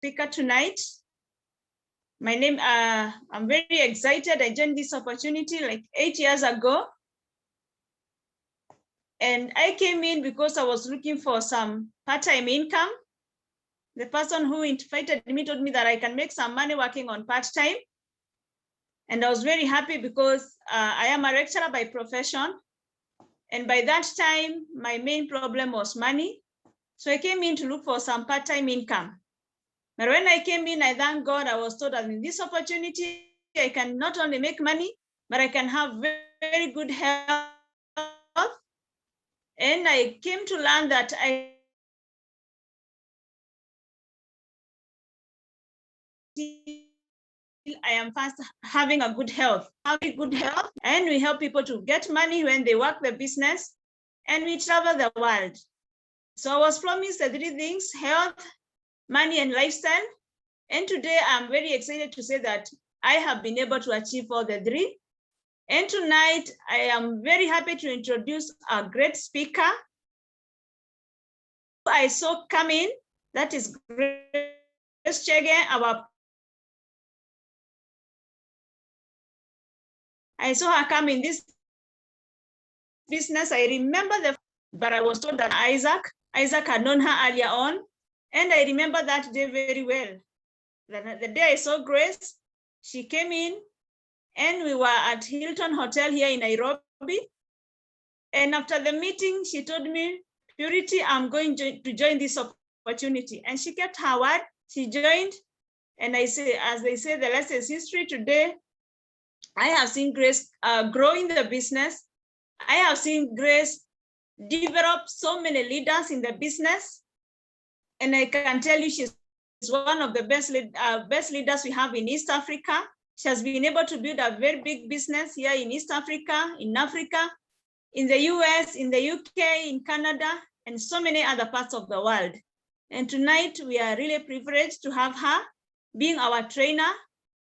speaker tonight. My name, I'm very excited. I joined this opportunity like 8 years ago. And I came in because I was looking for some part-time income. The person who invited me told me that I can make some money working on part-time. And I was very happy because I am a lecturer by profession. And by that time, my main problem was money. So I came in to look for some part-time income. But when I came in, I thank God, I was told that in this opportunity, I can not only make money, but I can have very, very good health. And I came to learn that I am first having a good health, and we help people to get money when they work the business, and we travel the world. So I was promised the three things: health, money, and lifestyle. And today I'm very excited to say that I have been able to achieve all the three. And tonight I am very happy to introduce a great speaker I saw come in, that is Chege, I saw her come in this business. I remember but I was told that Isaac had known her earlier on. And I remember that day very well. The day I saw Grace, she came in and we were at Hilton Hotel here in Nairobi. And after the meeting, she told me, Purity, I'm going to join this opportunity. And she kept her word, she joined. And I say, as they say, the rest is history. Today, I have seen Grace grow in the business. I have seen Grace develop so many leaders in the business. And I can tell you she's one of the best leaders we have in East Africa. She has been able to build a very big business here in East Africa, in Africa, in the US, in the UK, in Canada, and so many other parts of the world. And tonight we are really privileged to have her being our trainer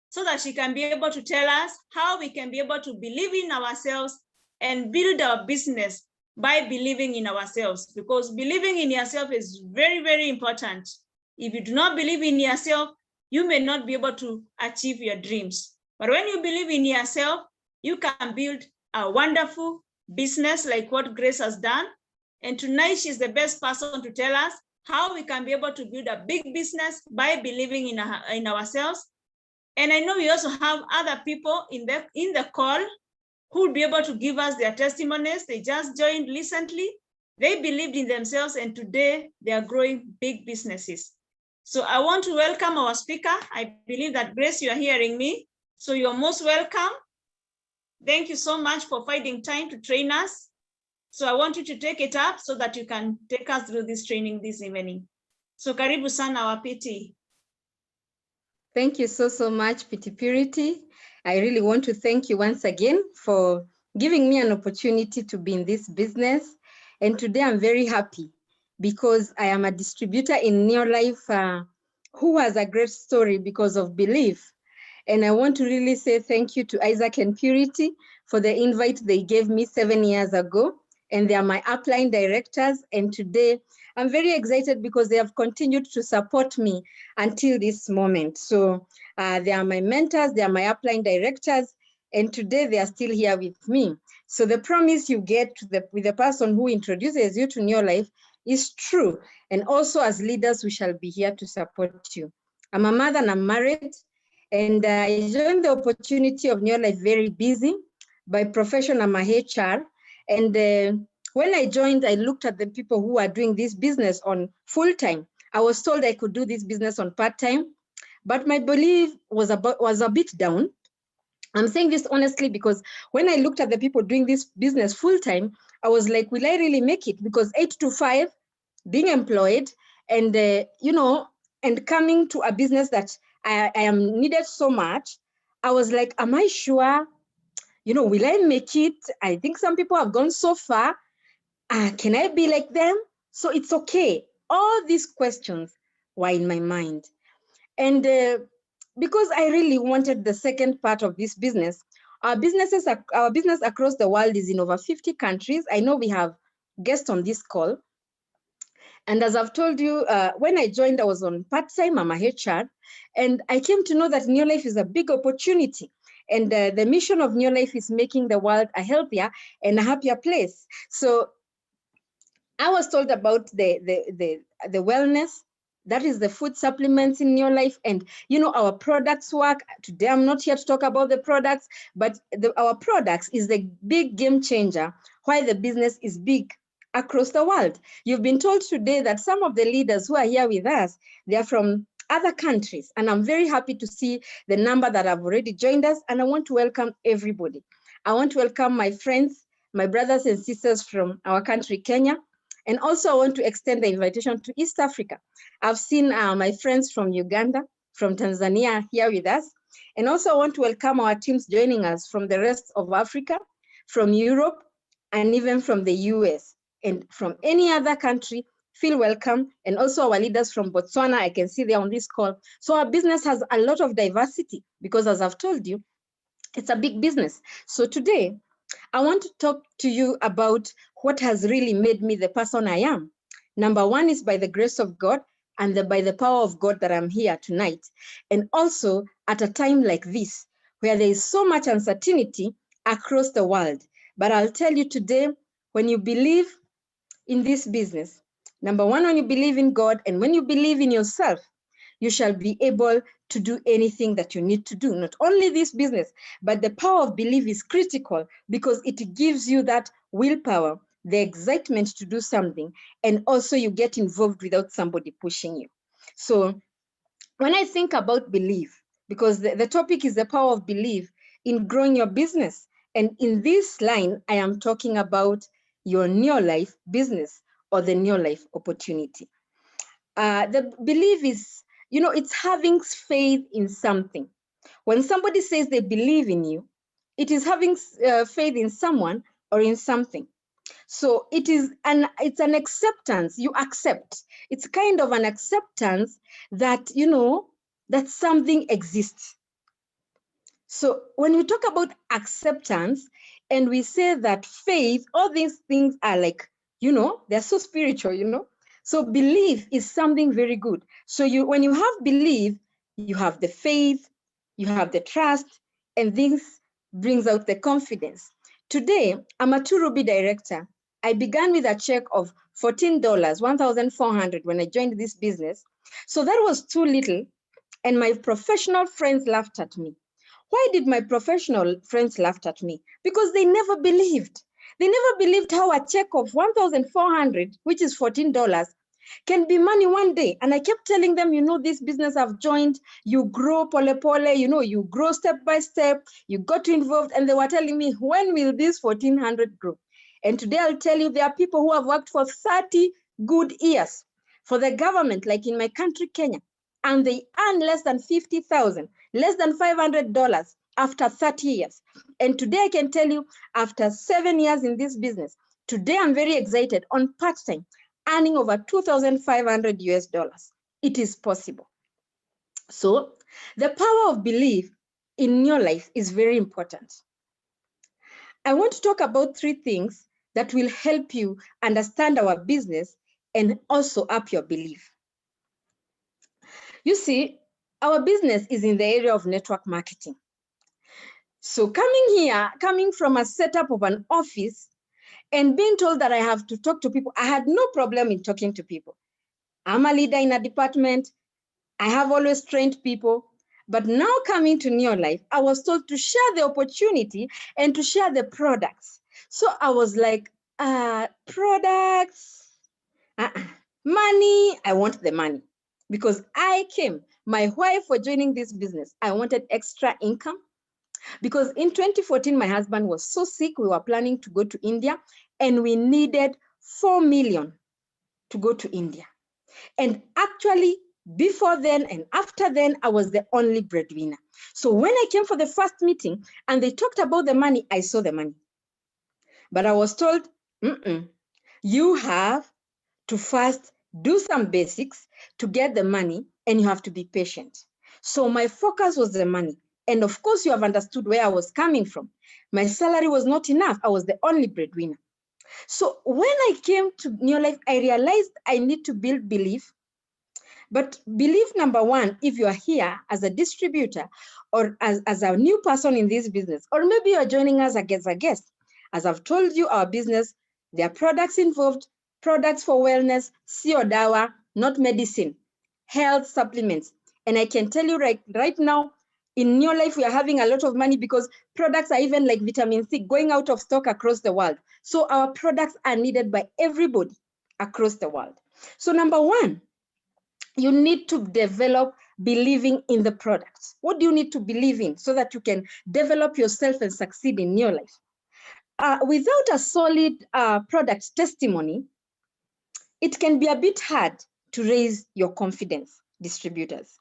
so that she can be able to tell us how we can be able to believe in ourselves and build our business by believing in ourselves, because believing in yourself is very, very important. If you do not believe in yourself, you may not be able to achieve your dreams. But when you believe in yourself, you can build a wonderful business like what Grace has done. And tonight she's the best person to tell us how we can be able to build a big business by believing in ourselves. And I know we also have other people in the call who will be able to give us their testimonies. They just joined recently. They believed in themselves, and today they are growing big businesses. So I want to welcome our speaker. I believe that Grace, you are hearing me. So you're most welcome. Thank you so much for finding time to train us. So I want you to take it up so that you can take us through this training this evening. So karibu sana our PT. Thank you so much, PT Purity. I really want to thank you once again for giving me an opportunity to be in this business. And today I'm very happy because I am a distributor in Neolife who has a great story because of Beleif. And I want to really say thank you to Isaac and Purity for the invite they gave me 7 years ago. And they are my upline directors. And today I'm very excited because they have continued to support me until this moment. So they are my mentors, they are my upline directors, and today they are still here with me. So the promise you get with the person who introduces you to Neolife is true. And also as leaders, we shall be here to support you. I'm a mother and I'm married, and I joined the opportunity of Neolife very busy. By profession, I'm a HR. And when I joined, I looked at the people who are doing this business on full-time. I was told I could do this business on part-time, but my belief was a bit down. I'm saying this honestly because when I looked at the people doing this business full-time, I was like, will I really make it? Because 8 to 5, being employed and, and coming to a business that I am needed so much, I was like, am I sure? Will I make it? I think some people have gone so far. Can I be like them? So it's okay. All these questions were in my mind. And because I really wanted the second part of this business, our business across the world is in over 50 countries. I know we have guests on this call. And as I've told you, when I joined, I was on part-time, I'm a HR, and I came to know that Neolife is a big opportunity. And the mission of Neolife is making the world a healthier and a happier place. So I was told about the wellness, that is the food supplements in Neolife, and our products work. Today I'm not here to talk about the products, but our products is the big game changer why the business is big across the world. You've been told today that some of the leaders who are here with us, they are from other countries, and I'm very happy to see the number that have already joined us, and I want to welcome everybody. I want to welcome my friends, my brothers and sisters from our country, Kenya. And also I want to extend the invitation to East Africa. I've seen my friends from Uganda, from Tanzania here with us. And also I want to welcome our teams joining us from the rest of Africa, from Europe, and even from the US. And from any other country, feel welcome. And also our leaders from Botswana, I can see they're on this call. So our business has a lot of diversity because, as I've told you, it's a big business. So today, I want to talk to you about what has really made me the person I am. Number one is by the grace of God and by the power of God that I'm here tonight. And also at a time like this, where there is so much uncertainty across the world. But I'll tell you today, when you believe in this business, number one, when you believe in God and when you believe in yourself, you shall be able to do anything that you need to do. Not only this business, but the power of belief is critical because it gives you that willpower, the excitement to do something, and also you get involved without somebody pushing you. So when I think about belief, because the topic is the power of belief in growing your business, and in this line, I am talking about your Neolife business or the Neolife opportunity. The belief is, it's having faith in something. When somebody says they believe in you, it is having faith in someone or in something. So it's an acceptance. You accept. It's kind of an acceptance that, that something exists. So when we talk about acceptance and we say that faith, all these things are like, they're so spiritual, So belief is something very good. So when you have belief, you have the faith, you have the trust, and this brings out the confidence. Today, I'm a 2 Ruby director. I began with a check of $14, $1,400 when I joined this business. So that was too little, and my professional friends laughed at me. Why did my professional friends laugh at me? Because they never believed. They never believed how a check of $1,400, which is $14, can be money one day. And I kept telling them, this business I've joined, you grow pole pole, you grow step by step, you got involved. And they were telling me, when will this 1,400 grow? And today I'll tell you, there are people who have worked for 30 good years for the government, like in my country, Kenya, and they earn less than $50,000, less than $500 after 30 years. And today I can tell you, after 7 years in this business, today I'm very excited on part-time, earning over $2,500. It is possible. So the power of belief in your life is very important. I want to talk about 3 things that will help you understand our business and also up your belief. You see, our business is in the area of network marketing. So coming from a setup of an office and being told that I have to talk to people, I had no problem in talking to people. I'm a leader in a department. I have always trained people. But now coming to Neolife, I was told to share the opportunity and to share the products. So I was like, products, money, I want the money. Because my why for joining this business, I wanted extra income. Because in 2014, my husband was so sick, we were planning to go to India, and we needed 4 million to go to India. And actually, before then and after then, I was the only breadwinner. So when I came for the first meeting and they talked about the money, I saw the money. But I was told, you have to first do some basics to get the money, and you have to be patient. So my focus was the money. And of course, you have understood where I was coming from. My salary was not enough. I was the only breadwinner. So when I came to Neolife, I realized I need to build belief. But belief number one, if you are here as a distributor or as a new person in this business, or maybe you're joining us as a guest, as I've told you, our business, there are products involved, products for wellness, sio dawa, not medicine, health supplements. And I can tell you right now, in Neolife, we are having a lot of money because products are even like vitamin C going out of stock across the world. So our products are needed by everybody across the world. So number one, you need to develop believing in the products. What do you need to believe in so that you can develop yourself and succeed in your life? Without a solid product testimony, it can be a bit hard to raise your confidence, distributors.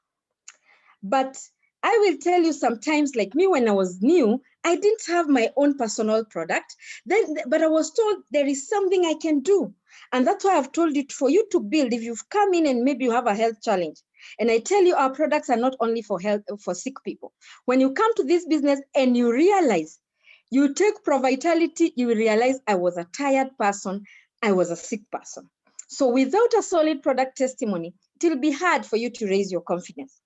But I will tell you, sometimes, like me, when I was new, I didn't have my own personal product. But I was told there is something I can do. And that's why I've told you, for you to build, if you've come in and maybe you have a health challenge, and I tell you our products are not only for health, for sick people. When you come to this business and you realize, you take ProVitality, you will realize I was a tired person, I was a sick person. So without a solid product testimony, it will be hard for you to raise your confidence.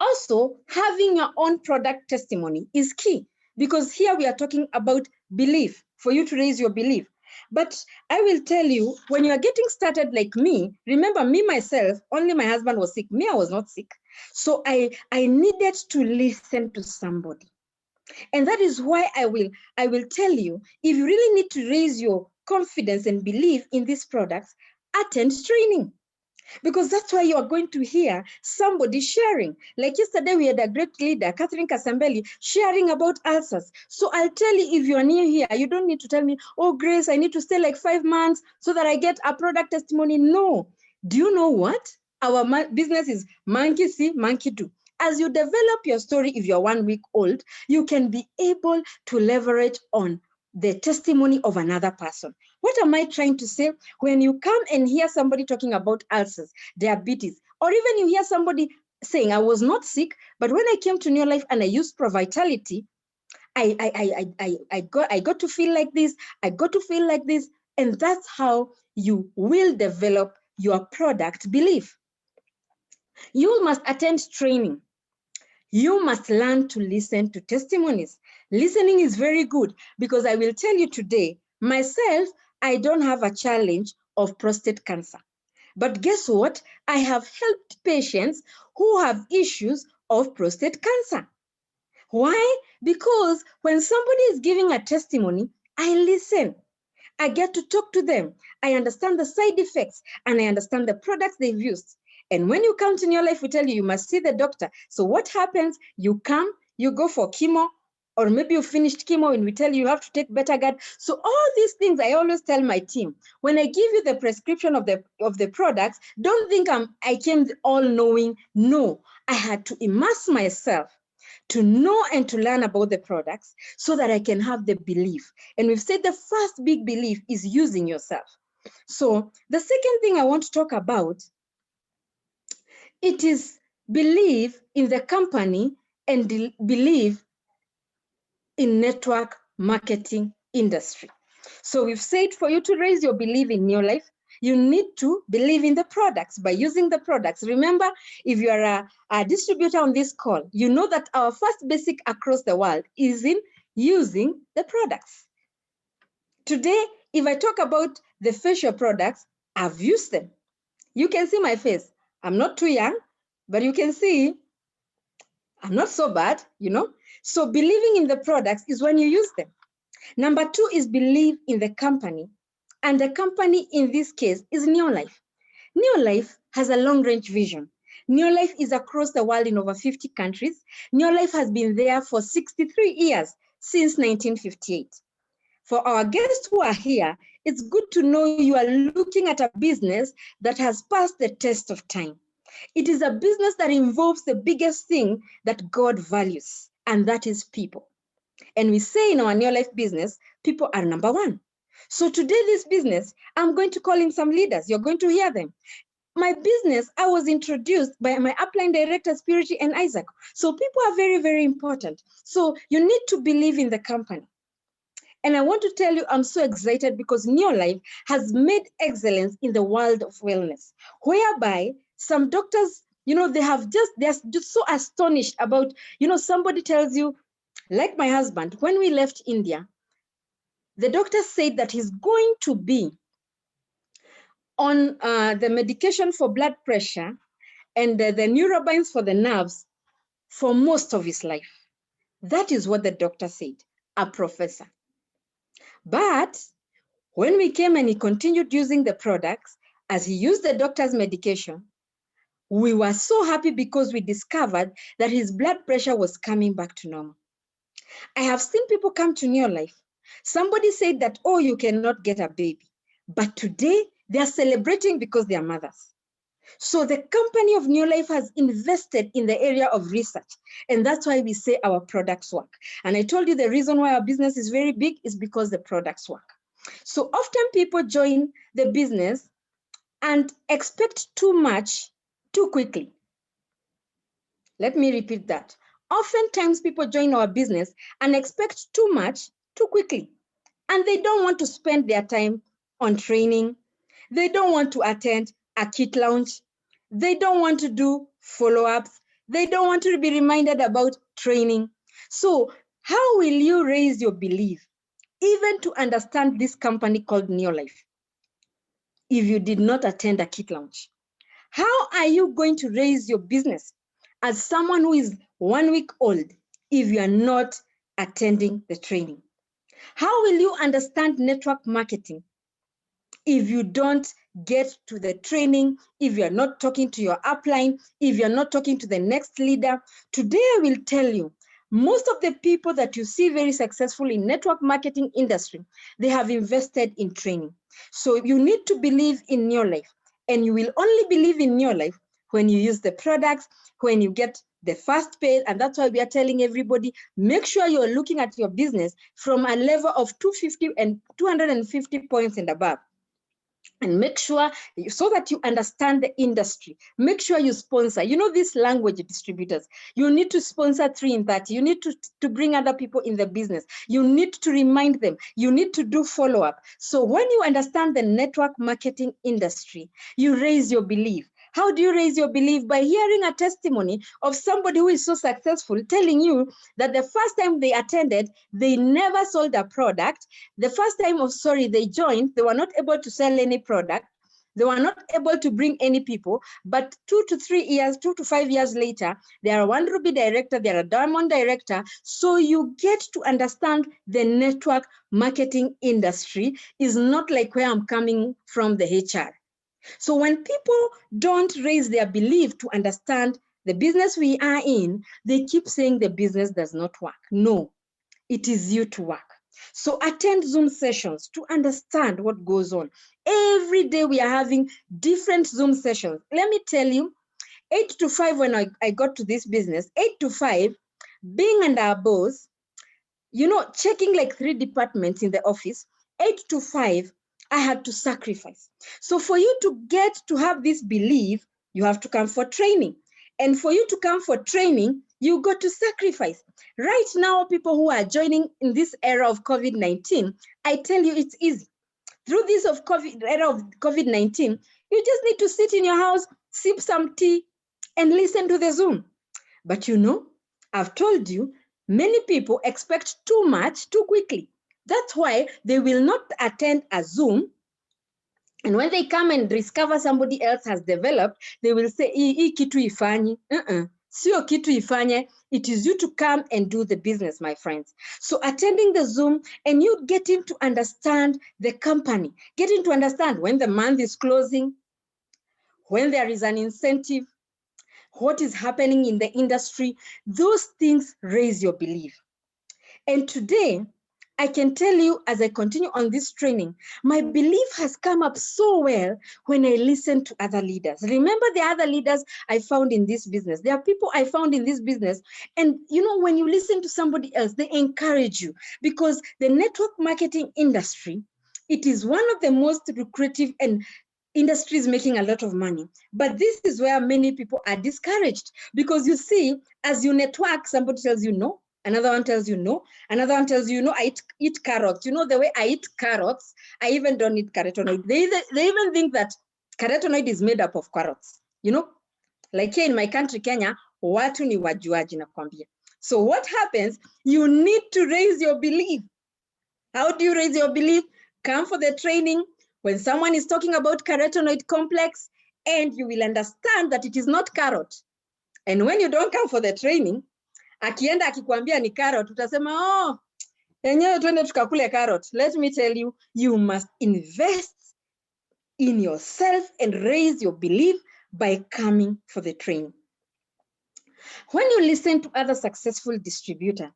Also, having your own product testimony is key, because here we are talking about belief, for you to raise your belief. But I will tell you, when you are getting started like me, remember me, myself, only my husband was sick. Me, I was not sick. So I needed to listen to somebody. And that is why I will tell you, if you really need to raise your confidence and belief in these products, attend training. Because that's why you are going to hear somebody sharing. Like yesterday, we had a great leader, Catherine Kasambeli, sharing about ulcers. So I'll tell you, if you're new here, you don't need to tell me, oh, Grace, I need to stay like 5 months so that I get a product testimony. No. Do you know what? Our business is monkey see, monkey do. As you develop your story, if you're 1 week old, you can be able to leverage on the testimony of another person. What am I trying to say? When you come and hear somebody talking about ulcers, diabetes, or even you hear somebody saying, I was not sick, but when I came to Neolife and I used ProVitality, I got to feel like this, I got to feel like this, and that's how you will develop your product belief. You must attend training. You must learn to listen to testimonies. Listening is very good, because I will tell you today, myself, I don't have a challenge of prostate cancer. But guess what? I have helped patients who have issues of prostate cancer. Why? Because when somebody is giving a testimony, I listen. I get to talk to them. I understand the side effects and I understand the products they've used. And when you come to Neolife, we tell you, you must see the doctor. So what happens? You come, you go for chemo, or maybe you finished chemo and we tell you have to take Betagard. So all these things, I always tell my team, when I give you the prescription of the products, don't think I came all knowing. No, I had to immerse myself to know and to learn about the products so that I can have the belief. And we've said the first big belief is using yourself. So the second thing I want to talk about, it is believe in the company and believe in network marketing industry. So we've said, for you to raise your belief in Neolife, you need to believe in the products by using the products. Remember, if you are a distributor on this call, you know that our first basic across the world is in using the products. Today, if I talk about the facial products, I've used them. You can see my face. I'm not too young, but you can see I'm not so bad, you know. So believing in the products is when you use them. Number two is believe in the company. And the company in this case is Neolife. Neolife has a long-range vision. Neolife is across the world in over 50 countries. Neolife has been there for 63 years, since 1958. For our guests who are here, it's good to know you are looking at a business that has passed the test of time. It is a business that involves the biggest thing that God values, and that is people. And we say in our Neolife business, people are number one. So today, this business, I'm going to call in some leaders. You're going to hear them. My business, I was introduced by my upline director, Spirity and Isaac. So people are very, very important. So you need to believe in the company. And I want to tell you, I'm so excited because Neolife has made excellence in the world of wellness, whereby some doctors, they're just so astonished about, somebody tells you, like my husband, when we left India, the doctor said that he's going to be on the medication for blood pressure and the neurobines for the nerves for most of his life. That is what the doctor said, a professor. But when we came and he continued using the products, as he used the doctor's medication, we were so happy because we discovered that his blood pressure was coming back to normal. I have seen people come to Neolife. Somebody said that, oh, you cannot get a baby. But today, they are celebrating because they are mothers. So the company of Neolife has invested in the area of research. And that's why we say our products work. And I told you the reason why our business is very big is because the products work. So often people join the business and expect too much too quickly. Let me repeat that. Oftentimes people join our business and expect too much too quickly. And they don't want to spend their time on training. They don't want to attend a kit launch. They don't want to do follow-ups. They don't want to be reminded about training. So how will you raise your belief, even to understand this company called Neolife, if you did not attend a kit launch? How are you going to raise your business as someone who is 1 week old if you are not attending the training? How will you understand network marketing if you don't get to the training, if you're not talking to your upline, if you're not talking to the next leader? Today, I will tell you, most of the people that you see very successful in network marketing industry, they have invested in training. So you need to believe in your life, and you will only believe in your life when you use the products, when you get the first pay. And that's why we are telling everybody, make sure you're looking at your business from a level of 250 and 250 points and above. And make sure, so that you understand the industry, make sure you sponsor. These language distributors, you need to sponsor 3 in 30. You need to bring other people in the business. You need to remind them. You need to do follow-up. So when you understand the network marketing industry, you raise your belief. How do you raise your belief? By hearing a testimony of somebody who is so successful, telling you that the first time they attended, they never sold a product. The first time they joined, they were not able to sell any product. They were not able to bring any people, but 2 to 3 years, 2 to 5 years later, they are a 1 Ruby director, they are a diamond director. So you get to understand the network marketing industry is not like where I'm coming from, the HR. So when people don't raise their belief to understand the business we are in, they keep saying the business does not work. No, it is you to work. So attend Zoom sessions to understand what goes on. Every day we are having different Zoom sessions. Let me tell you, 8 to 5 when I got to this business, 8 to 5, being under our boss, checking like 3 departments in the office, 8 to 5, I had to sacrifice. So for you to get to have this belief, you have to come for training. And for you to come for training, you got to sacrifice. Right now, people who are joining in this era of COVID-19, I tell you it's easy. Through this era of COVID-19, you just need to sit in your house, sip some tea, and listen to the Zoom. But I've told you, many people expect too much too quickly. That's why they will not attend a Zoom. And when they come and discover somebody else has developed, they will say, "Hii kitu ifanye." Sio kitu ifanye. It is you to come and do the business, my friends. So attending the Zoom and you getting to understand the company, getting to understand when the month is closing, when there is an incentive, what is happening in the industry, those things raise your belief. And today, I can tell you, as I continue on this training, my belief has come up so well when I listen to other leaders. Remember the other leaders I found in this business. There are people I found in this business. And when you listen to somebody else, they encourage you, because the network marketing industry, it is one of the most lucrative and industries making a lot of money. But this is where many people are discouraged, because you see, as you network, somebody tells you, no, Another one tells you no. Another one tells you, I eat carrots. You know, the way I eat carrots, I even don't eat carotenoid. They even think that carotenoid is made up of carrots. You know, like here in my country, Kenya, watu ni wajuaji nakwambia. So what happens, you need to raise your belief. How do you raise your belief? Come for the training. When someone is talking about carotenoid complex, and you will understand that it is not carrot. And when you don't come for the training, akienda akikwambia ni carrot, utasema, oh, enyewe tuende tukakule carrot. Let me tell you, you must invest in yourself and raise your belief by coming for the training. When you listen to other successful distributors,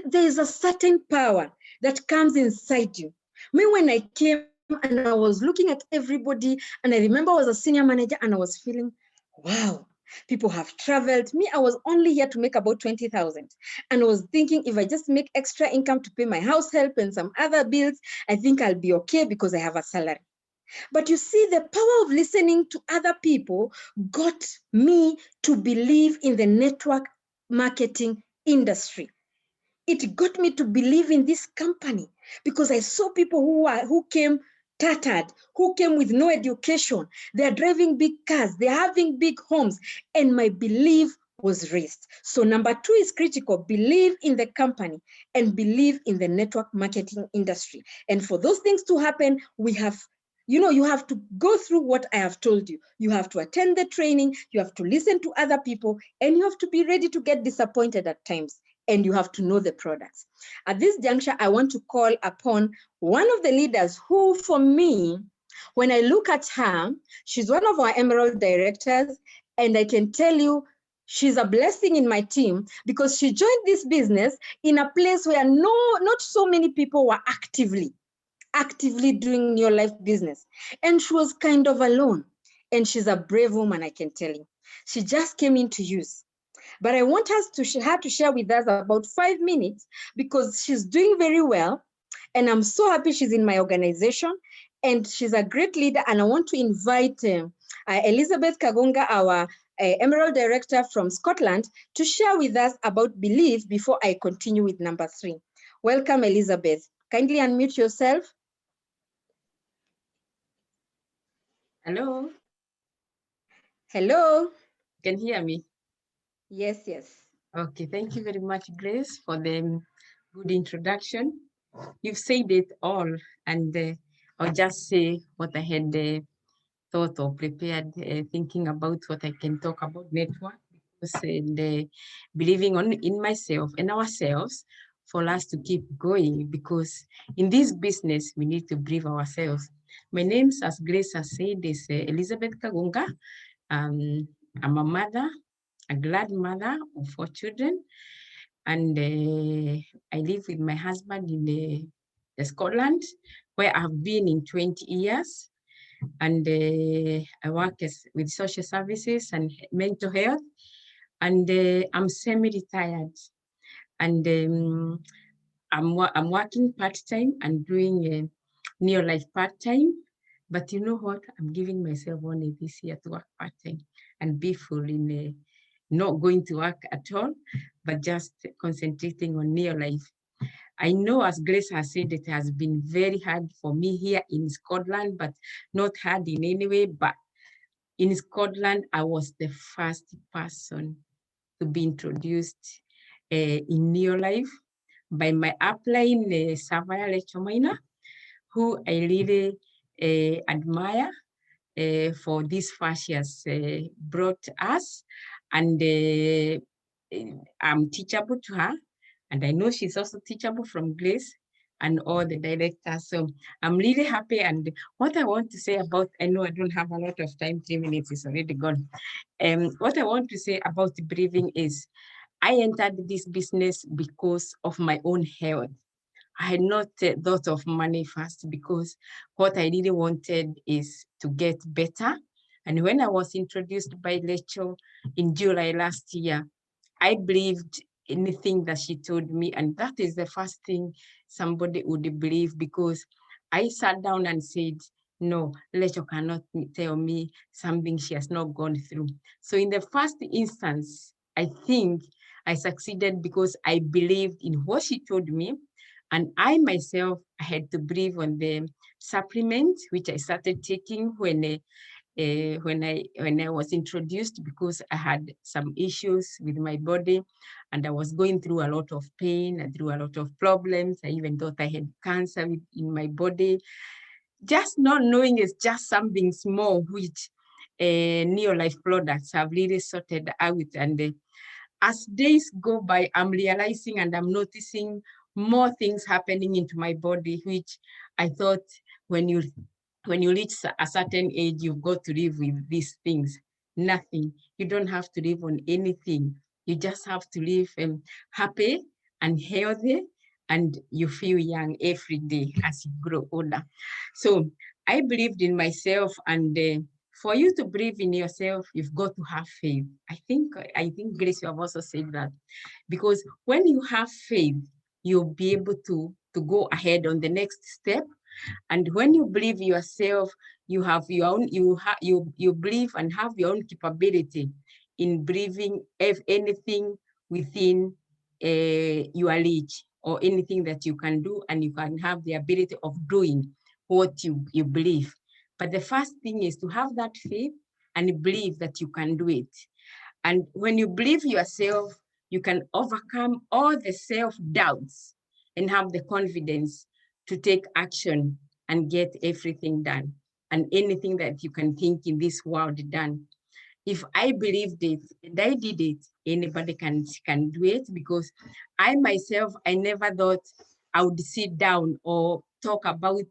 there is a certain power that comes inside you. Me, when I came and I was looking at everybody, and I remember I was a senior manager and I was feeling, wow, people have traveled. Me, I was only here to make about 20,000. And I was thinking, if I just make extra income to pay my house help and some other bills, I think I'll be okay because I have a salary. But you see, the power of listening to other people got me to believe in the network marketing industry. It got me to believe in this company because I saw people who came tattered, who came with no education. They're driving big cars, they're having big homes, and my belief was raised. So number 2 is critical. Believe in the company and believe in the network marketing industry. And for those things to happen, we have, you have to go through what I have told you. You have to attend the training, you have to listen to other people, and you have to be ready to get disappointed at times. And you have to know the products. At this juncture, I want to call upon one of the leaders who, for me, when I look at her, she's one of our Emerald directors, and I can tell you, she's a blessing in my team because she joined this business in a place where not so many people were actively doing your life business. And she was kind of alone. And she's a brave woman, I can tell you. She just came into use. But I want her to share with us about 5 minutes because she's doing very well. And I'm so happy she's in my organization and she's a great leader. And I want to invite Elizabeth Kagunga, our Emerald Director from Scotland, to share with us about belief before I continue with number 3. Welcome, Elizabeth. Kindly unmute yourself. Hello. Hello. Can you hear me? Yes, yes. Okay, thank you very much, Grace, for the good introduction. You've said it all, and I'll just say what I had thought or prepared, thinking about what I can talk about network, and believing in myself and ourselves for us to keep going, because in this business, we need to believe ourselves. My name, as Grace has said, is Elizabeth Kagunga. I'm a mother, a glad mother of 4 children, and I live with my husband in Scotland, where I've been in 20 years, and I work with social services and mental health, and I'm semi-retired, and I'm working part-time and doing Neo Life part-time. But you know what? I'm giving myself only this year to work part-time and be full in not going to work at all, but just concentrating on Neo Life. I know, as Grace has said, it has been very hard for me here in Scotland, but not hard in any way. But in Scotland, I was the first person to be introduced in Neo Life by my upline, Savaya Lechomaina, who I really admire for this far she has brought us. And I'm teachable to her. And I know she's also teachable from Grace and all the directors. So I'm really happy. And what I want to say about, I know I don't have a lot of time, 3 minutes is already gone. What I want to say about breathing is I entered this business because of my own health. I had not thought of money first because what I really wanted is to get better. And when I was introduced by Lecho in July last year, I believed anything that she told me. And that is the first thing somebody would believe, because I sat down and said, no, Lecho cannot tell me something she has not gone through. So in the first instance, I think I succeeded because I believed in what she told me. And I myself, I had to believe on the supplement, which I started taking when I was introduced, because I had some issues with my body and I was going through a lot of pain and through a lot of problems. I even thought I had cancer in my body. Just not knowing it's just something small, which Neolife products have really sorted out. And as days go by, I'm realizing and I'm noticing more things happening into my body, which I thought when you reach a certain age, you've got to live with these things. Nothing. You don't have to live on anything. You just have to live happy and healthy, and you feel young every day as you grow older. So I believed in myself, and for you to believe in yourself, you've got to have faith. I think Grace, you have also said that, because when you have faith, you'll be able to go ahead on the next step. And when you believe yourself, you have your own, you believe and have your own capability in believing anything within your reach, or anything that you can do, and you can have the ability of doing what you believe. But the first thing is to have that faith and believe that you can do it. And when you believe yourself, you can overcome all the self-doubts and have the confidence to take action and get everything done, and anything that you can think in this world done. If I believed it and I did it, anybody can do it, because I myself, I never thought I would sit down or talk about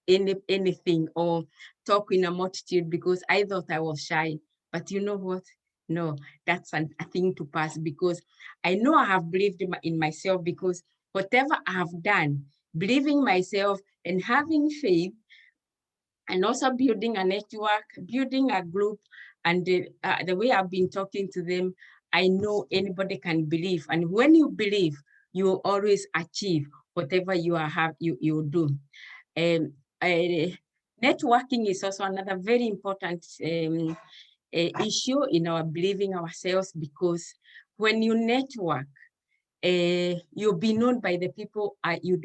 anything or talk in a multitude, because I thought I was shy. But you know what? No, that's a thing to pass, because I know I have believed in myself, because whatever I have done, believing myself and having faith, and also building a network, building a group, and the way I've been talking to them, I know anybody can believe. And when you believe, you will always achieve whatever you do. Networking is also another very important issue in our believing ourselves, because when you network, you'll be known by the people you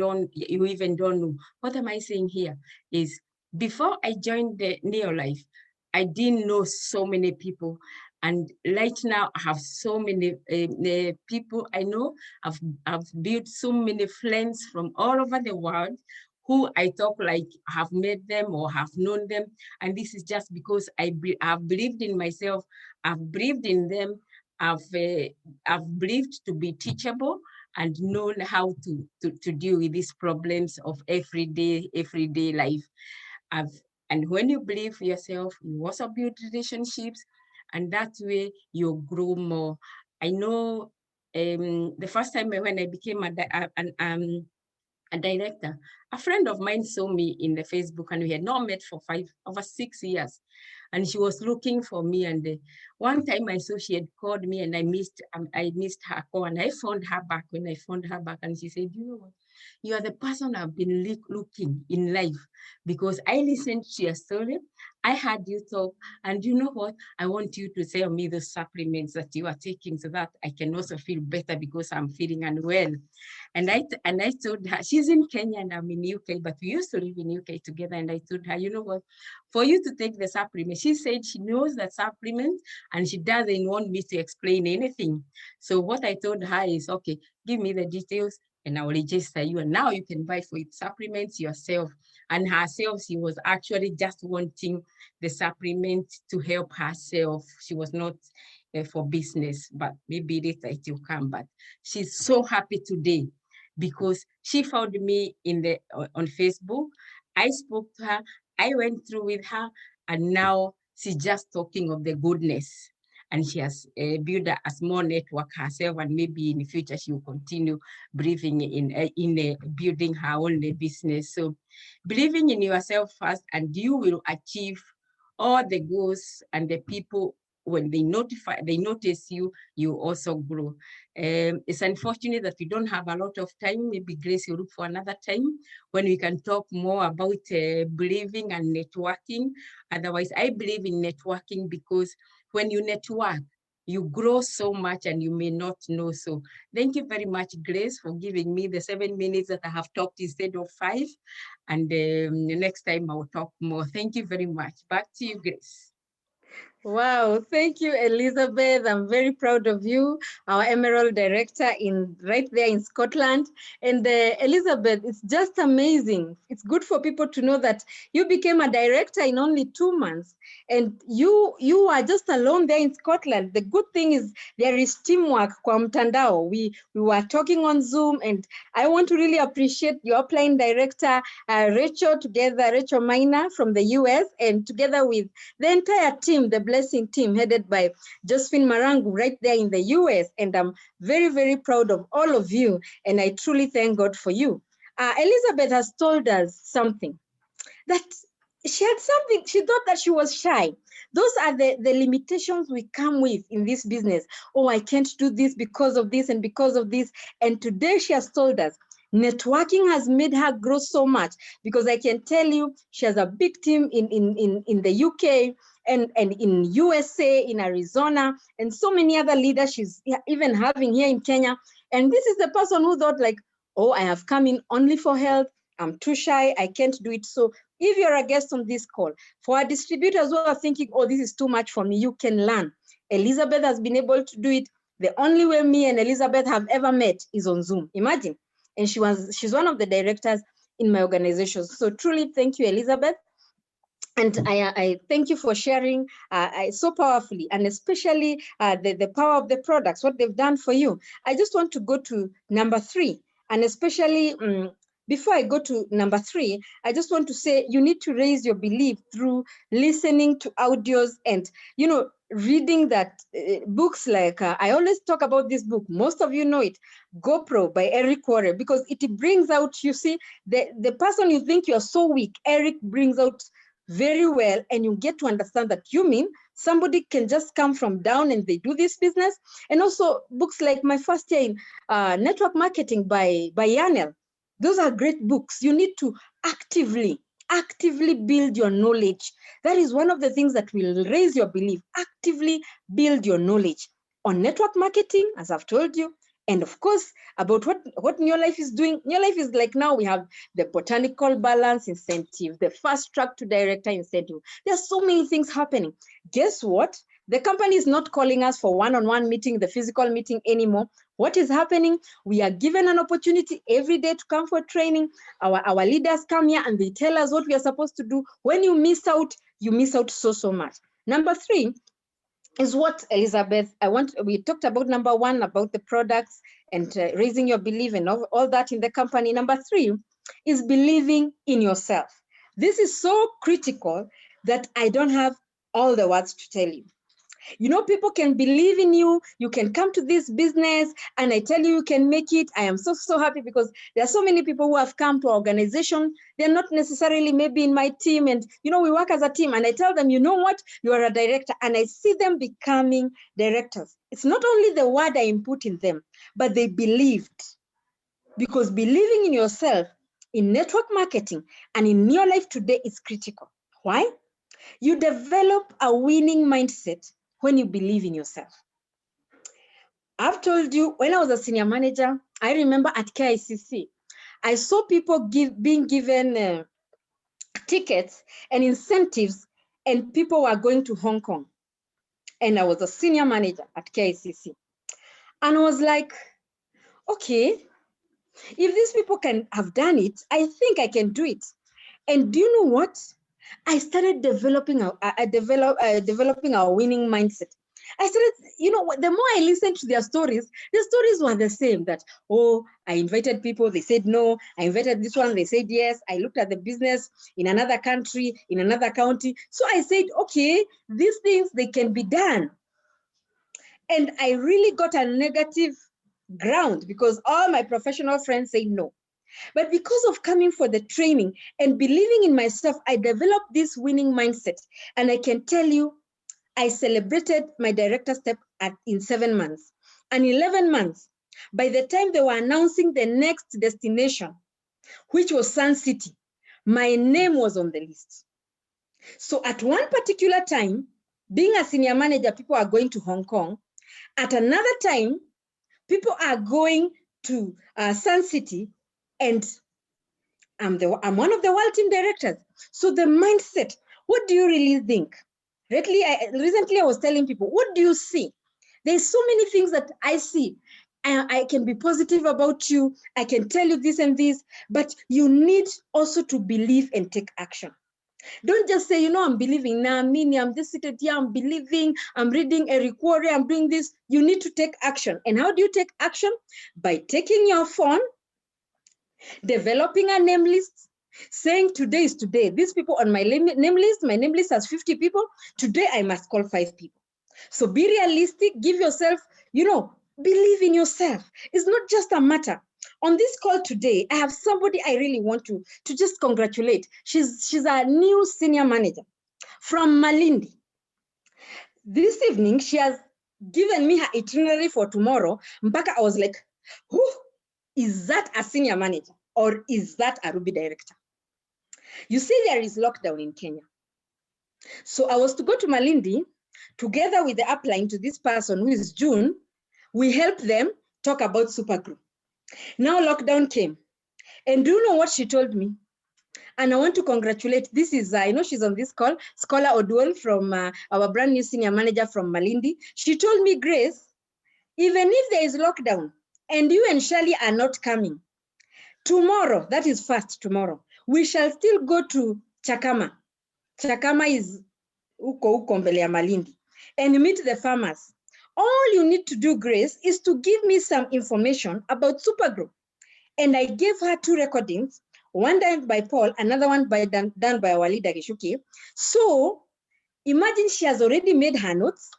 even don't know. What am I saying here is, before I joined the Neolife, I didn't know so many people. And right now I have so many people I know. I've built so many friends from all over the world who I talk like have met them or have known them. And this is just because I've believed in myself, I've believed in them, I've believed to be teachable and known how to deal with these problems of everyday life. And when you believe yourself, you also build relationships, and that way you grow more. I know the first time when I became a director, a friend of mine saw me in the Facebook, and we had not met for over 6 years. And she was looking for me. And one time I saw she had called me, and I missed her call, and I found her back. When I found her back, and she said, you know what? You are the person I've been looking in life, because I listened to your story. I heard you talk, and you know what? I want you to tell me the supplements that you are taking, so that I can also feel better, because I'm feeling unwell. And I told her, she's in Kenya and I'm in UK, but we used to live in UK together. And I told her, you know what, for you to take the supplement, she said she knows the supplement and she doesn't want me to explain anything. So what I told her is, okay, give me the details and I will register you. And now you can buy for it supplements yourself. And herself, she was actually just wanting the supplement to help herself. She was not for business, but maybe later it will come. But she's so happy today, because she found me on Facebook. I spoke to her, I went through with her, and now she's just talking of the goodness. And she has built a small network herself, and maybe in the future she will continue believing in building her own business. So believing in yourself first, and you will achieve all the goals, and the people, when they notice you, you also grow. It's unfortunate that we don't have a lot of time. Maybe Grace, you look for another time when we can talk more about believing and networking. Otherwise, I believe in networking, because when you network, you grow so much and you may not know. So thank you very much, Grace, for giving me the 7 minutes that I have talked instead of 5. And the next time I will talk more. Thank you very much. Back to you, Grace. Wow, thank you, Elizabeth. I'm very proud of you, our Emerald Director right there in Scotland. And Elizabeth, it's just amazing. It's good for people to know that you became a director in only 2 months, and you are just alone there in Scotland. The good thing is there is teamwork kwa mtandao. We were talking on Zoom, and I want to really appreciate your upline director, Rachel Miner from the US, and together with the entire team, the Blessing team headed by Josephine Marangu right there in the US. And I'm very, very proud of all of you. And I truly thank God for you. Elizabeth has told us something, that she thought that she was shy. Those are the limitations we come with in this business. Oh, I can't do this because of this and because of this. And today she has told us, networking has made her grow so much, because I can tell you she has a big team in the UK and in USA, in Arizona, and so many other leaders she's even having here in Kenya. And this is the person who thought like, oh, I have come in only for health. I'm too shy. I can't do it. So if you're a guest on this call, for our distributors who are thinking, oh, this is too much for me, you can learn. Elizabeth has been able to do it. The only way me and Elizabeth have ever met is on Zoom. Imagine. And she's one of the directors in my organization. So truly, thank you, Elizabeth. And I thank you for sharing so powerfully, and especially the power of the products, what they've done for you. I just want to go to number 3, and especially before I go to number 3, I just want to say you need to raise your belief through listening to audios and, reading that books like, I always talk about this book, most of you know it, GoPro by Eric Warren, because it brings out, you see, the person you think you're so weak, Eric brings out very well, and you get to understand that you mean somebody can just come from down and they do this business. And also books like My First Year in Network Marketing by Yanel. Those are great books. You need to actively build your knowledge. That is one of the things that will raise your belief. Actively build your knowledge on network marketing, as I've told you, and of course, about what New Life is doing. New Life is like, now we have the botanical balance incentive, the fast track to director incentive. There's so many things happening. Guess what? The company is not calling us for one-on-one meeting, the physical meeting anymore. What is happening? We are given an opportunity every day to come for training. Our leaders come here and they tell us what we are supposed to do. When you miss out so much. Number 3, is what, Elizabeth, we talked about number 1, about the products and raising your belief and all that in the company. Number 3 is believing in yourself. This is so critical that I don't have all the words to tell you. People can believe in you. You can come to this business and I tell you, you can make it. I am so happy because there are so many people who have come to our organization. They're not necessarily maybe in my team, and we work as a team, and I tell them, you know what, you are a director, and I see them becoming directors. It's not only the word I input in them, but they believed, because believing in yourself in network marketing and in your life today is critical. Why? You develop a winning mindset when you believe in yourself. I've told you, when I was a senior manager, I remember at KICC, I saw people being given tickets and incentives, and people were going to Hong Kong. And I was a senior manager at KICC. And I was like, okay, if these people can have done it, I think I can do it. And do you know what? I started developing a winning mindset. I started, the more I listened to their stories, the stories were the same, that, oh, I invited people, they said no. I invited this one, they said yes. I looked at the business in another country, in another county. So I said, okay, these things, they can be done. And I really got a negative ground because all my professional friends say no. But because of coming for the training and believing in myself, I developed this winning mindset. And I can tell you, I celebrated my director step in 7 months. And 11 months, by the time they were announcing the next destination, which was Sun City, my name was on the list. So at one particular time, being a senior manager, people are going to Hong Kong. At another time, people are going to Sun City, and I'm one of the world team directors. So the mindset, what do you really think? Recently I was telling people, what do you see? There's so many things that I see. I can be positive about you. I can tell you this and this, but you need also to believe and take action. Don't just say, I'm believing. Nah, I'm just seated here, I'm believing, I'm reading a record, I'm doing this. You need to take action. And how do you take action? By taking your phone, developing a name list, saying today is today. These people on my name list has 50 people. Today I must call 5 people. So be realistic, give yourself, believe in yourself. It's not just a matter. On this call today, I have somebody I really want to just congratulate. She's a new senior manager from Malindi. This evening, she has given me her itinerary for tomorrow. Mpaka, I was like, who is that, a senior manager or is that a Ruby director? You see, there is lockdown in Kenya. So I was to go to Malindi together with the upline to this person who is June. We helped them talk about Supergroup. Now lockdown came. And do you know what she told me? And I want to congratulate, this is, I know she's on this call, Scholar Oduol from our brand new senior manager from Malindi. She told me, Grace, even if there is lockdown and you and Shirley are not coming, tomorrow, that is first tomorrow, we shall still go to Chakama. Chakama is uko mbele ya Malindi, and meet the farmers. All you need to do, Grace, is to give me some information about Supergroup. And I gave her 2 recordings, one done by Paul, another one done by our leader, Gishuki. So imagine she has already made her notes.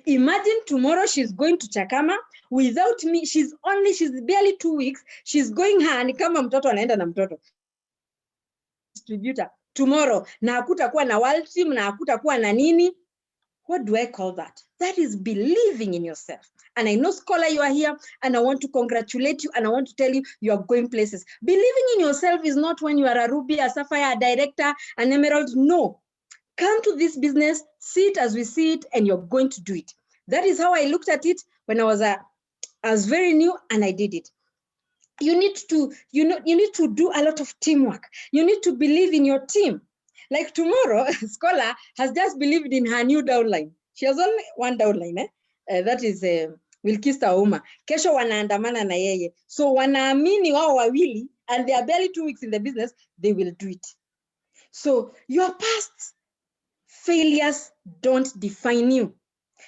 Imagine tomorrow she's going to Chakama without me. She's barely 2 weeks. She's going her and kama mtoto anaenda na mtoto. Distributor tomorrow. Na hakutakuwa na world team, na hakutakuwa na nini. What do I call that? That is believing in yourself. And I know, Scholar, you are here, and I want to congratulate you, and I want to tell you, you are going places. Believing in yourself is not when you are a Ruby, a Sapphire, a Director, an Emerald. No. Come to this business, see it as we see it, and you're going to do it. That is how I looked at it when I was very new, and I did it. You need to do a lot of teamwork. You need to believe in your team. Like tomorrow, Scholar has just believed in her new downline. She has only one downline, that is Wilkista Uma. Kesho wanaandamana na yeye. So wanaamini wao wawili, and they are barely 2 weeks in the business, they will do it. So your past failures don't define you.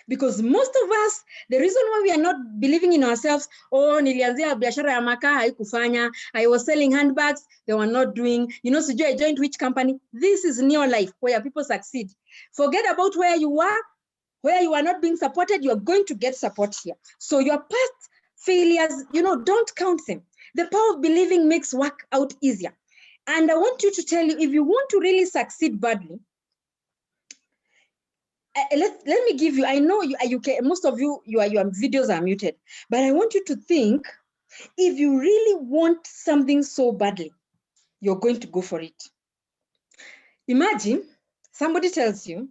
Because most of us, the reason why we are not believing in ourselves, nilianzia biashara ya makaa haikufanya, I was selling handbags, they were not doing, sijui I joined which company. This is neo life where people succeed. Forget about where you are not being supported, you are going to get support here. So your past failures, don't count them. The power of believing makes work out easier. And I want you to tell you, if you want to really succeed badly, let me give you, I know you can, most of your videos are muted, but I want you to think, if you really want something so badly, you're going to go for it. Imagine somebody tells you,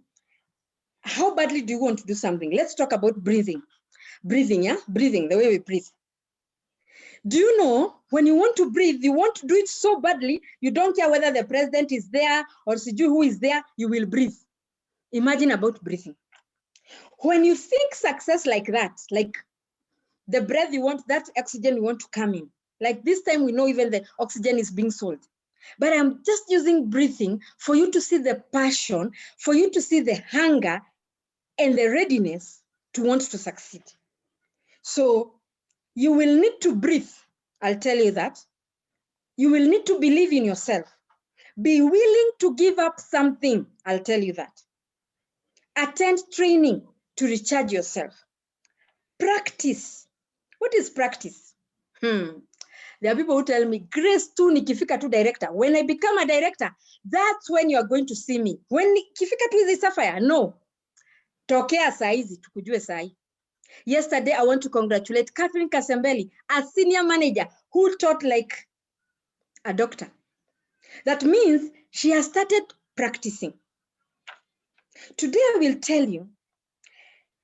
how badly do you want to do something? Let's talk about breathing. Breathing, yeah? Breathing, the way we breathe. Do you know, when you want to breathe, you want to do it so badly, you don't care whether the president is there or who is there, you will breathe. Imagine about breathing. When you think success like that, like the breath you want, that oxygen you want to come in. Like this time we know even the oxygen is being sold. But I'm just using breathing for you to see the passion, for you to see the hunger and the readiness to want to succeed. So you will need to breathe. I'll tell you that. You will need to believe in yourself. Be willing to give up something. I'll tell you that. Attend training to recharge yourself. Practice. What is practice? There are people who tell me, Grace tu nikifika tu director. When I become a director, that's when you are going to see me. When nikifika tu hizi Sapphire, no. Tokea saizi, tukujue sai. Yesterday, I want to congratulate Catherine Kasembeli, a senior manager who taught like a doctor. That means she has started practicing. Today, I will tell you,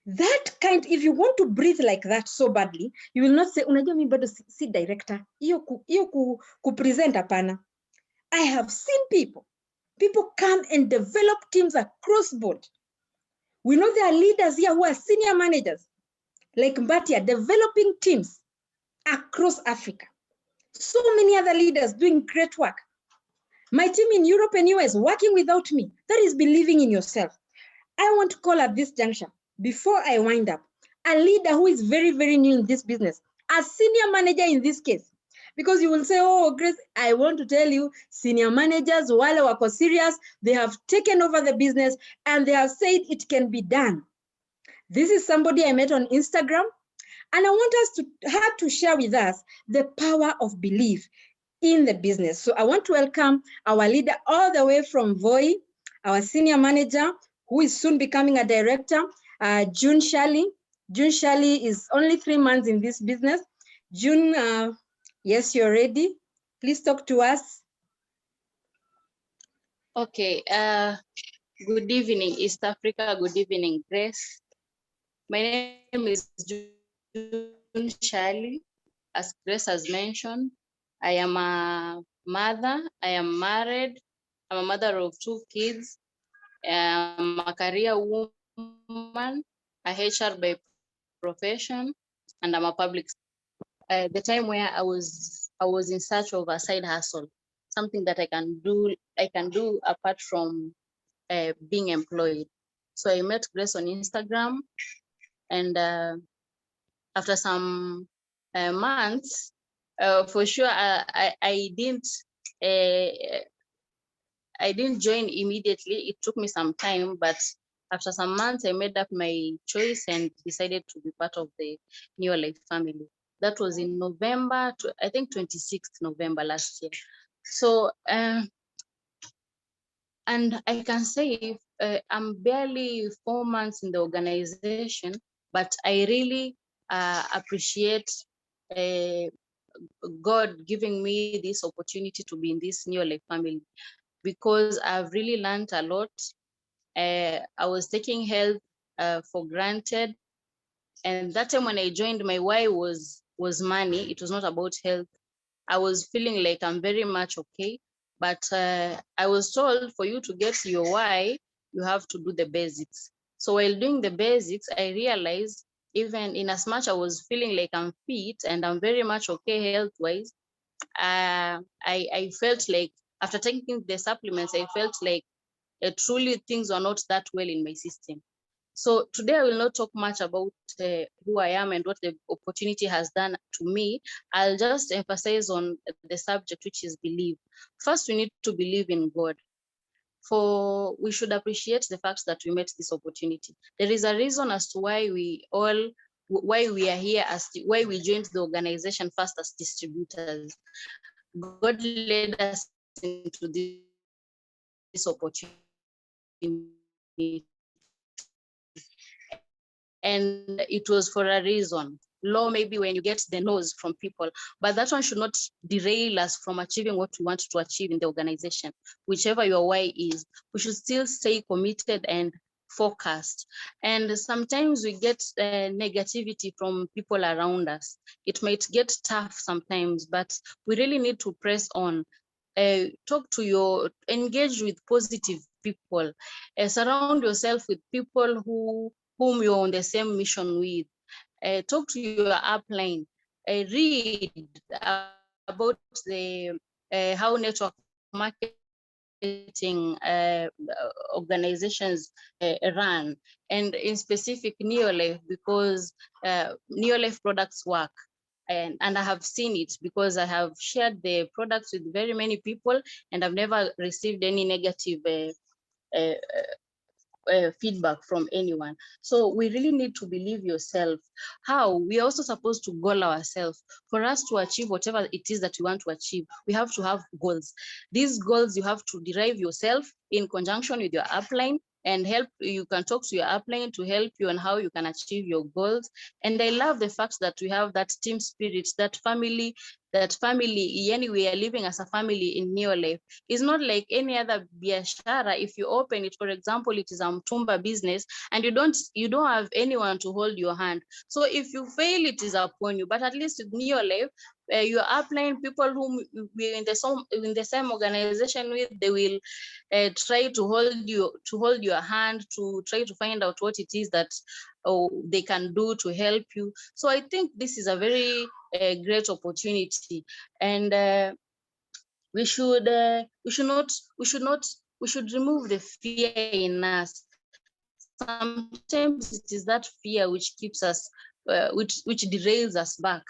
That kind, if you want to breathe like that so badly, you will not say, unajua mi bado si director. Iyo present hapana. I have seen people come and develop teams across board. We know there are leaders here who are senior managers, like Mbatia, developing teams across Africa. So many other leaders doing great work. My team in Europe and US working without me. That is believing in yourself. I want to call at this juncture, before I wind up, a leader who is very, very new in this business, a senior manager in this case. Because you will say, oh, Grace, I want to tell you, senior managers, wale wako serious, they have taken over the business and they have said it can be done. This is somebody I met on Instagram, and I want her to share with us the power of belief in the business. So I want to welcome our leader all the way from Voi, our senior manager, who is soon becoming a director, June Shali. June Shali is only 3 months in this business. June, yes, you're ready. Please talk to us. Okay, good evening, East Africa. Good evening, Grace. My name is June Shali. As Grace has mentioned, I am a mother. I am married. I'm a mother of 2 kids. I'm a career woman, a HR by profession, and I'm a public. The time where I was in search of a side hustle, something that I can do apart from being employed. So I met Grace on Instagram, and after some months, for sure, I didn't join immediately. It took me some time, but after some months, I made up my choice and decided to be part of the Neolife family. That was in November, I think 26th November last year. So, and I can say I'm barely 4 months in the organization, but I really appreciate God giving me this opportunity to be in this Neolife family, because I've really learned a lot. I was taking health for granted, and that time when I joined, my why was money. It was not about health. I was feeling like I'm very much okay, but I was told for you to get your why, you have to do the basics. So while doing the basics, I realized, even in as much I was feeling like I'm fit and I'm very much okay health-wise, I felt like after taking the supplements, I felt like truly things were not that well in my system. So today I will not talk much about who I am and what the opportunity has done to me. I'll just emphasize on the subject, which is belief. First, we need to believe in God. For we should appreciate the fact that we met this opportunity. There is a reason as to why we are here, why we joined the organization first as distributors. God led us into this opportunity. And it was for a reason. Law, maybe when you get the no's from people, but that one should not derail us from achieving what we want to achieve in the organization. Whichever your why is, we should still stay committed and focused. And sometimes we get negativity from people around us. It might get tough sometimes, but we really need to press on. Engage with positive people. Surround yourself with people whom you're on the same mission with. Talk to your upline. Read about the how network marketing organizations run, and in specific Neolife, because Neolife products work. And I have seen it because I have shared the products with very many people, and I've never received any negative feedback from anyone. So we really need to believe yourself. How? We are also supposed to goal ourselves. For us to achieve whatever it is that we want to achieve, we have to have goals. These goals you have to derive yourself in conjunction with your upline, and you can talk to your upline to help you on how you can achieve your goals. And I love the fact that we have that team spirit, that family that family, anyway, are living as a family in Neolife. It's not like any other biashara. If you open it, for example, it is a mtumba business, and you don't have anyone to hold your hand. So if you fail, it is upon you. But at least with Neolife, you are applying people whom we're in the same organization with. They will try to hold your hand, to try to find out what it is that they can do to help you. So I think this is a very great opportunity, and we should remove the fear in us. Sometimes it is that fear which keeps us, which derails us back.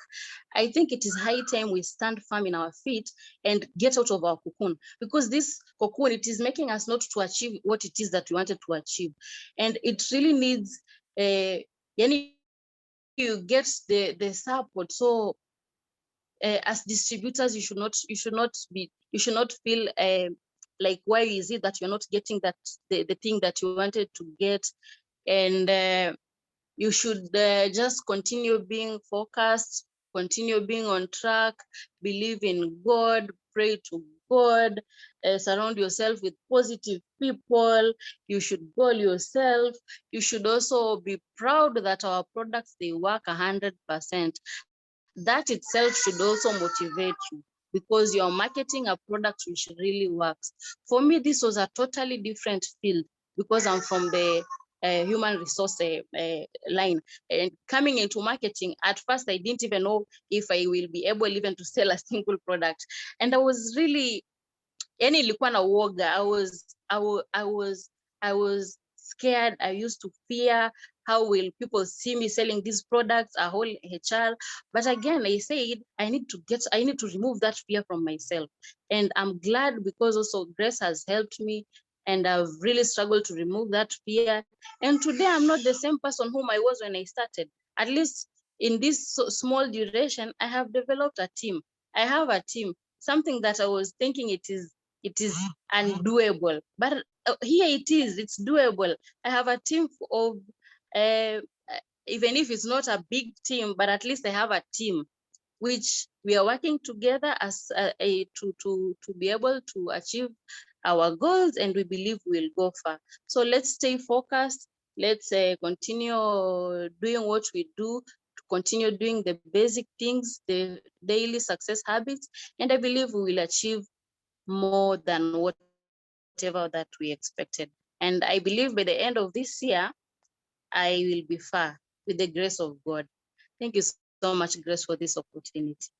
I think it is high time we stand firm in our feet and get out of our cocoon, because this cocoon, it is making us not to achieve what it is that we wanted to achieve. And it really needs, you get the support. So as distributors, you should not feel like, why is it that you're not getting the thing that you wanted to get? And you should just continue being focused, continue being on track, believe in God, pray to God, surround yourself with positive people. You should goal yourself. You should also be proud that our products, they work 100%. That itself should also motivate you, because you're marketing a product which really works. For me, this was a totally different field, because I'm from the human resource line, and coming into marketing, at first I didn't even know if I will be able even to sell a single product. And I was really, nilikuwa na uoga. I was scared. I used to fear, how will people see me selling these products, a whole HR. But again, I said, I need to remove that fear from myself. And I'm glad, because also Grace has helped me, and I've really struggled to remove that fear. And today I'm not the same person whom I was when I started. At least in this small duration, I have developed a team. I have a team, something that I was thinking it is undoable, but here it's doable. I have a team of, even if it's not a big team, but at least I have a team which we are working together as to be able to achieve our goals, and we believe we'll go far. So let's stay focused. Let's continue doing what we do, to continue doing the basic things, the daily success habits, and I believe we will achieve more than whatever that we expected. And I believe by the end of this year, I will be far with the grace of God. Thank you so much, Grace, for this opportunity.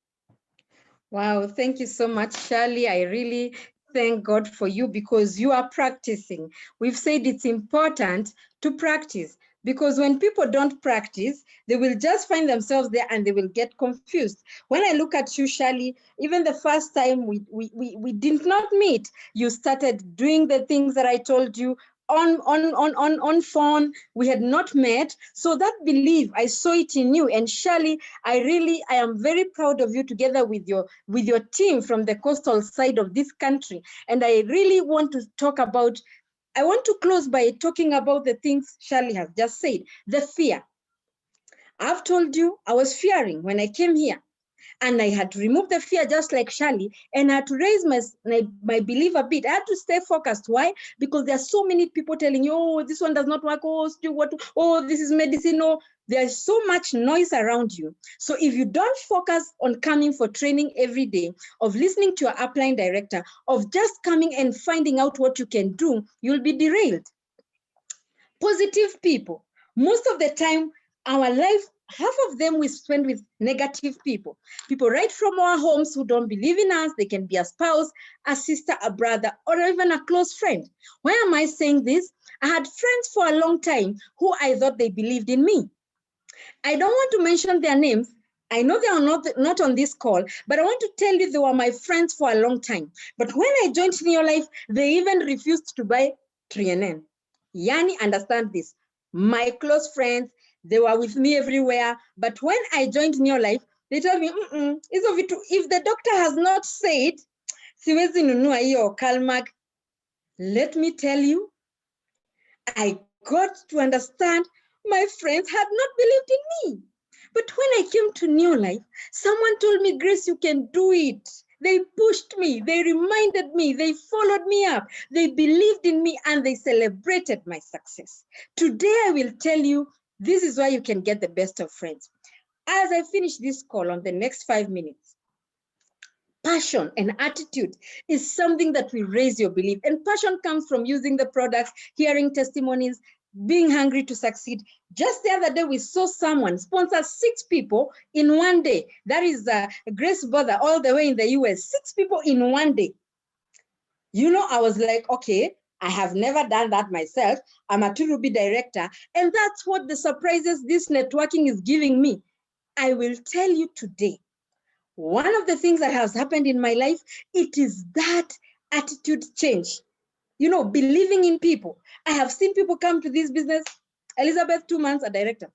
Wow, thank you so much, Shirley. I really thank God for you, because you are practicing. We've said it's important to practice, because when people don't practice, they will just find themselves there and they will get confused. When I look at you, Shirley, even the first time we did not meet, you started doing the things that I told you on phone. We had not met. So that belief, I saw it in you. And Shirley, I am very proud of you, together with your team from the coastal side of this country. And I really want to I want to close by talking about the things Shirley has just said. The fear. I've told you I was fearing when I came here. And I had to remove the fear, just like Shirley, and I had to raise my belief a bit. I had to stay focused. Why? Because there are so many people telling you, oh, this one does not work. Oh, this is medicine. Oh, there's so much noise around you. So if you don't focus on coming for training every day, of listening to your upline director, of just coming and finding out what you can do, you'll be derailed. Positive people. Most of the time, our life, half of them we spend with negative people. People right from our homes who don't believe in us. They can be a spouse, a sister, a brother, or even a close friend. Why am I saying this? I had friends for a long time who I thought they believed in me. I don't want to mention their names. I know they are not on this call, but I want to tell you they were my friends for a long time. But when I joined Neolife, they even refused to buy Trienen. Yani, understand this. My close friends, they were with me everywhere. But when I joined Neolife, they told me, if the doctor has not said, siwezi nunua hiyo Calmag, let me tell you, I got to understand my friends had not believed in me. But when I came to New Life, someone told me, Grace, you can do it. They pushed me, they reminded me, they followed me up, they believed in me, and they celebrated my success. Today, I will tell you, this is why you can get the best of friends. As I finish this call on the next 5 minutes, passion and attitude is something that will raise your belief. And passion comes from using the products, hearing testimonies, being hungry to succeed. Just the other day, we saw someone sponsor 6 people in one day. That is Grace Bother all the way in the US, 6 people in one day. You know, I was like, okay, I have never done that myself. I'm a 2Ruby director. And that's what the surprises this networking is giving me. I will tell you today, one of the things that has happened in my life, it is that attitude change. You know, believing in people. I have seen people come to this business. Elizabeth, 2 months, a director.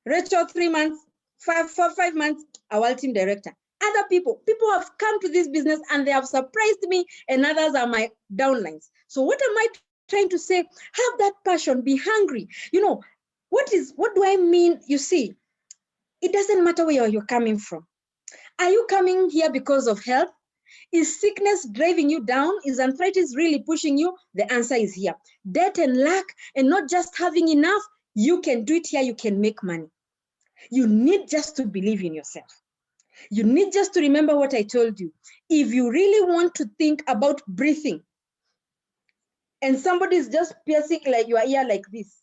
Rachel, 3 months, 5 months, a world team director. Other people have come to this business and they have surprised me, and others are my downlines. So what am I trying to say? Have that passion, be hungry. You know, what do I mean? You see, it doesn't matter where you're coming from. Are you coming here because of health? Is sickness driving you down? Is arthritis really pushing you? The answer is here. Debt and lack and not just having enough, you can do it here, you can make money. You need just to believe in yourself. You need just to remember what I told you. If you really want to think about breathing and somebody is just piercing like your ear like this,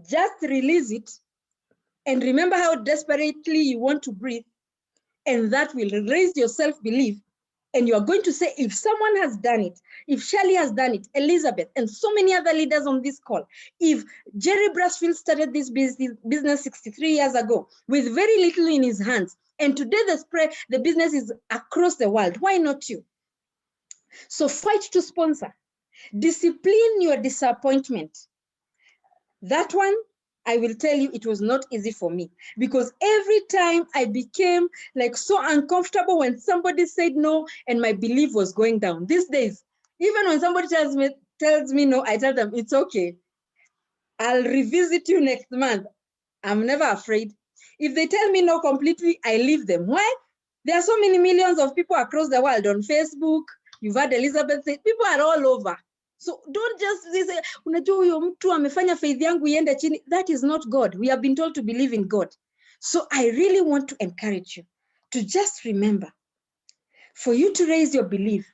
just release it and remember how desperately you want to breathe, and that will raise your self-belief. And you are going to say, if someone has done it, if Shirley has done it, Elizabeth, and so many other leaders on this call, if Jerry Brasfield started this business 63 years ago with very little in his hands, and today the business is across the world, why not you? So fight to sponsor. Discipline your disappointment. That one, I will tell you, it was not easy for me, because every time I became like so uncomfortable when somebody said no and my belief was going down. These days, even when somebody tells me no, I tell them, it's okay. I'll revisit you next month. I'm never afraid. If they tell me no completely, I leave them. Why? There are so many millions of people across the world on Facebook. You've heard Elizabeth say, people are all over. So don't just say, unajua huyo mtu amefanya faith yangu iende chini. That is not God. We have been told to believe in God. So I really want to encourage you to just remember, for you to raise your belief,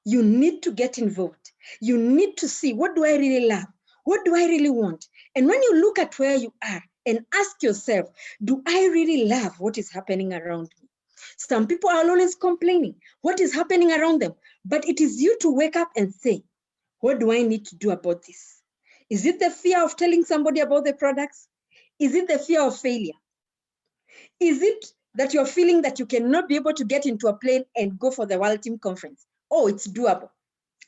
you need to get involved. You need to see, what do I really love? What do I really want? And when you look at where you are and ask yourself, do I really love what is happening around me? Some people are always complaining what is happening around them, but it is you to wake up and say, what do I need to do about this? Is it the fear of telling somebody about the products? Is it the fear of failure? Is it that you're feeling that you cannot be able to get into a plane and go for the World Team Conference? Oh, it's doable.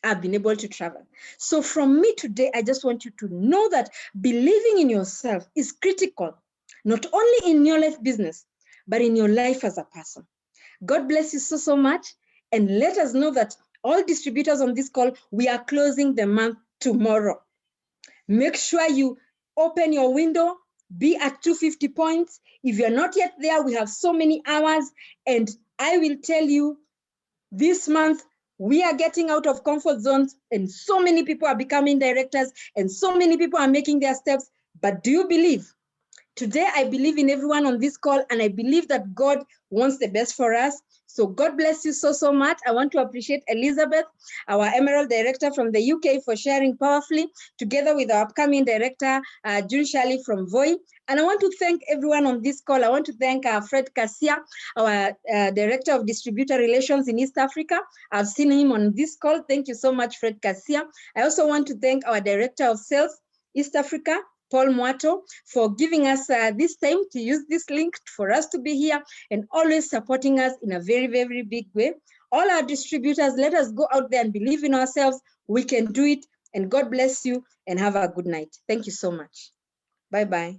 I've been able to travel. So from me today, I just want you to know that believing in yourself is critical, not only in your life business, but in your life as a person. God bless you so much. And let us know that all distributors on this call, we are closing the month tomorrow. Make sure you open your window, be at 250 points. If you're not yet there, we have so many hours. And I will tell you, this month, we are getting out of comfort zones, and so many people are becoming directors, and so many people are making their steps. But do you believe? Today, I believe in everyone on this call, and I believe that God wants the best for us. So God bless you so much. I want to appreciate Elizabeth, our Emerald Director from the UK, for sharing powerfully, together with our upcoming Director, June Shirley from VOI. And I want to thank everyone on this call. I want to thank Fred Cassia, our Director of Distributor Relations in East Africa. I've seen him on this call. Thank you so much, Fred Cassia. I also want to thank our Director of Sales, East Africa, Paul Mwato, for giving us this time to use this link for us to be here and always supporting us in a very big way. All our distributors, let us go out there and believe in ourselves. We can do it. And God bless you and have a good night. Thank you so much. Bye-bye.